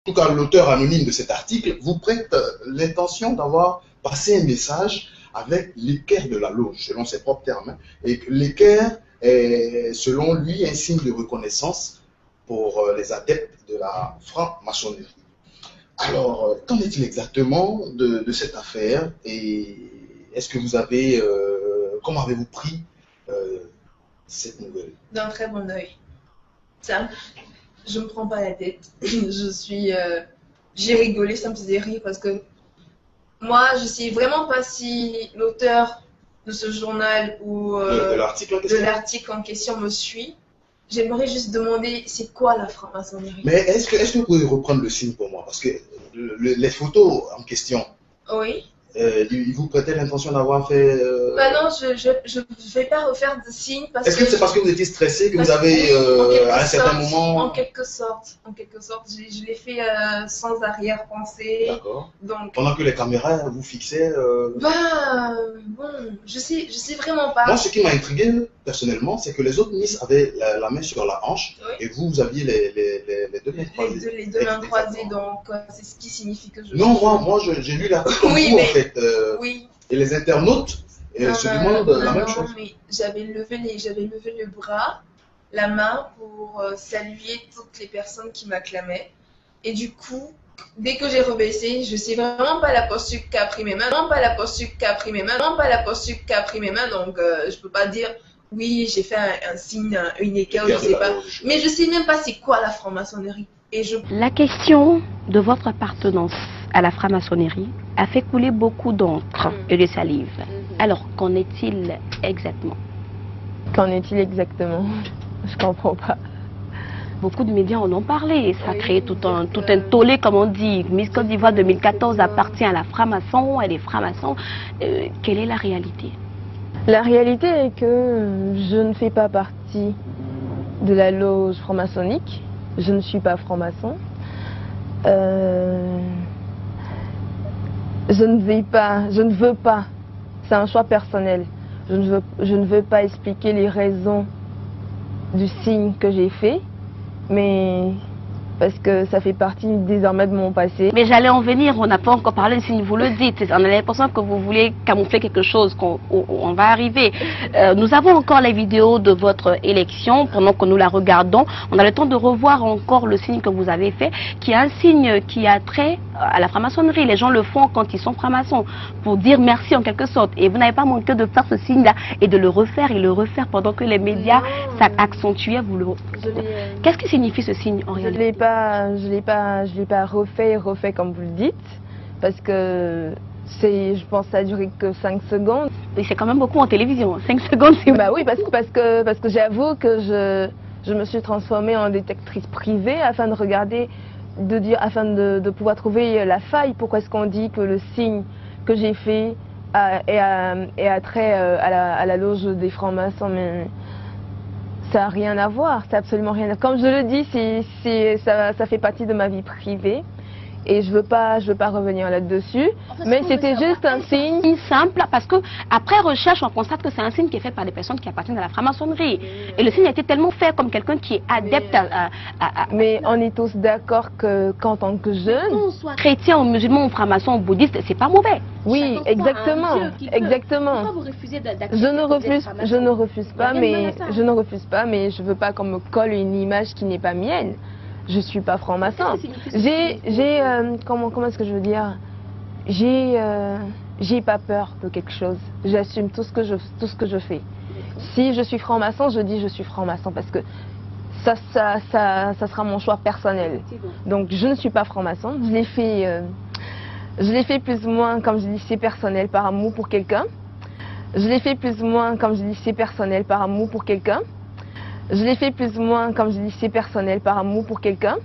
tout cas l'auteur anonyme de cet article, vous prête l'intention d'avoir passé un message avec l'équerre de la loge, selon ses propres termes. Hein, et l'équerre est, selon lui, un signe de reconnaissance pour les adeptes de la franc-maçonnerie. Alors, qu'en est-il exactement de cette affaire et est-ce que vous avez, comment avez-vous pris cette nouvelle? D'un très bon œil. Ça, je me prends pas la tête. J'ai rigolé, ça me faisait rire parce que moi, je sais vraiment pas si l'auteur de ce journal ou de l'article en question me suit. J'aimerais juste demander, c'est quoi la franc-maçonnerie? Mais est-ce que vous pouvez reprendre le signe pour moi? Parce que les photos en question, oui. Il vous prêtait l'intention d'avoir fait... Bah non, je ne vais pas refaire de signe parce Est-ce que c'est parce que vous étiez stressé que vous avez, à un certain moment... En quelque sorte, je l'ai fait sans arrière-pensée. D'accord. Donc... Pendant que les caméras vous fixaient... Bah, bon, je sais vraiment pas. Moi, ce qui m'a intrigué, personnellement, c'est que les autres Miss avaient la main sur la hanche, oui. Et vous aviez les deux mains croisées. Les deux mains croisées, donc c'est ce qui signifie que je... Non, moi j'ai lu l'article comme oui, vous, mais... en fait. Oui. Et les internautes se demandent la même chose. Mais j'avais levé le bras, la main pour saluer toutes les personnes qui m'acclamaient. Et du coup, dès que j'ai rebaissé, je sais vraiment pas la posture qu'a pris mes mains, donc je peux pas dire oui, j'ai fait un signe, une équerre, je sais pas. Mais je sais même pas c'est quoi la franc-maçonnerie. La question de votre appartenance à la franc-maçonnerie a fait couler beaucoup d'encre et de salive. Alors, qu'en est-il exactement? Qu'en est-il exactement? Je comprends pas. Beaucoup de médias en ont parlé. Ça a créé tout un tollé, comme on dit. Miss Côte d'Ivoire 2014 appartient à la franc-maçon, elle est franc-maçon. Quelle est la réalité? La réalité est que je ne fais pas partie de la loge franc-maçonnique. Je ne suis pas franc-maçon. Je ne veux pas, c'est un choix personnel. Je ne veux pas expliquer les raisons du signe que j'ai fait, mais parce que ça fait partie désormais de mon passé. Mais j'allais en venir, on n'a pas encore parlé, si vous le dites, on a l'impression que vous voulez camoufler quelque chose, qu'on va arriver. Nous avons encore les vidéos de votre élection, pendant que nous la regardons, on a le temps de revoir encore le signe que vous avez fait, qui est un signe qui a trait à la franc-maçonnerie. Les gens le font quand ils sont francs-maçons, pour dire merci en quelque sorte. Et vous n'avez pas manqué de faire ce signe-là et de le refaire et le refaire pendant que les médias s'accentuaient. Qu'est-ce qui signifie ce signe en réalité? Je l'ai pas refait comme vous le dites, parce que je pense que ça a duré que 5 secondes. Oui, c'est quand même beaucoup en télévision, 5 secondes. Bah oui, parce que j'avoue que je me suis transformée en détectrice privée afin de regarder, afin de pouvoir trouver la faille. Pourquoi est-ce qu'on dit que le signe que j'ai fait est trait à la loge des francs-maçons, mais ça n'a rien à voir, c'est absolument rien à voir. Comme je le dis, ça fait partie de ma vie privée et je veux pas revenir là-dessus. En fait, mais c'était juste un signe simple, parce que après recherche, on constate que c'est un signe qui est fait par des personnes qui appartiennent à la franc-maçonnerie. Et le signe a été tellement fait comme quelqu'un qui est adepte Mais on est tous d'accord qu'en tant que jeune, qu'on soit chrétien ou musulman ou franc-maçon ou bouddhiste, c'est pas mauvais. Oui, exactement, exactement. Pourquoi vous refusez d'accepter? Je ne refuse pas, mais je veux pas qu'on me colle une image qui n'est pas mienne. Je suis pas franc-maçon. Comment est-ce que je veux dire? J'ai pas peur de quelque chose. J'assume tout ce que je fais. Si je suis franc-maçon, je dis je suis franc-maçon parce que ça sera mon choix personnel. Donc je ne suis pas franc-maçon. Je l'ai fait plus ou moins, comme je dis, c'est personnel, par amour pour quelqu'un. Je l'ai fait plus ou moins, comme je dis, c'est personnel, par amour pour quelqu'un. Je l'ai fait plus ou moins, comme je dis, c'est personnel, par amour pour quelqu'un.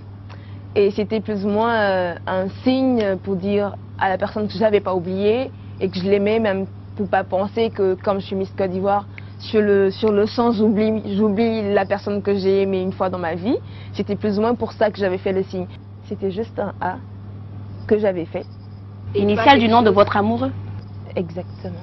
Et c'était plus ou moins un signe pour dire à la personne que je n'avais pas oublié et que je l'aimais, même pour pas penser que, comme je suis Miss Côte d'Ivoire, sur le champ, j'oublie la personne que j'ai aimée une fois dans ma vie. C'était plus ou moins pour ça que j'avais fait le signe. C'était juste un A que j'avais fait. Initial du nom de votre amoureux? Exactement.